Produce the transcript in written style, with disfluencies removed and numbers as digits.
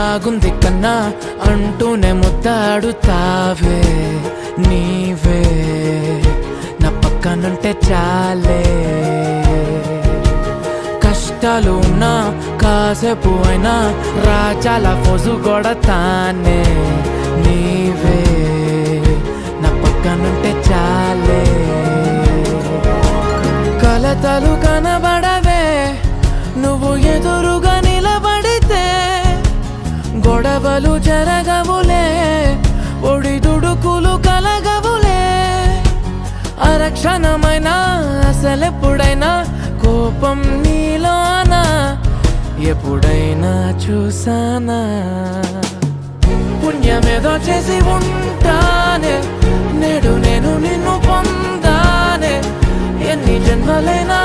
బాగుంది కన్నా అంటూనే ముద్దాడుతావే నీవే నా పక్కనుంటే చాలే కష్టాలు ఉన్నా కాసేపు అయినా రాజాల ఫోజు కొడతానే నీవే నా పక్కనుంటే చాలే కలతలు కనబడవే నువ్వు ఎదురుగా నిలబడితే గొడవలు జరగవులే ఒడిదుడుకులు కలగవులే అరక్షణమైనా అసలెప్పుడైనా కోపం నీలోనా ఎప్పుడైనా చూసానా పుణ్యమేదో చేసి ఉంటానే నేడు నేను నిన్ను పొందానే ఎన్ని జన్మలైనా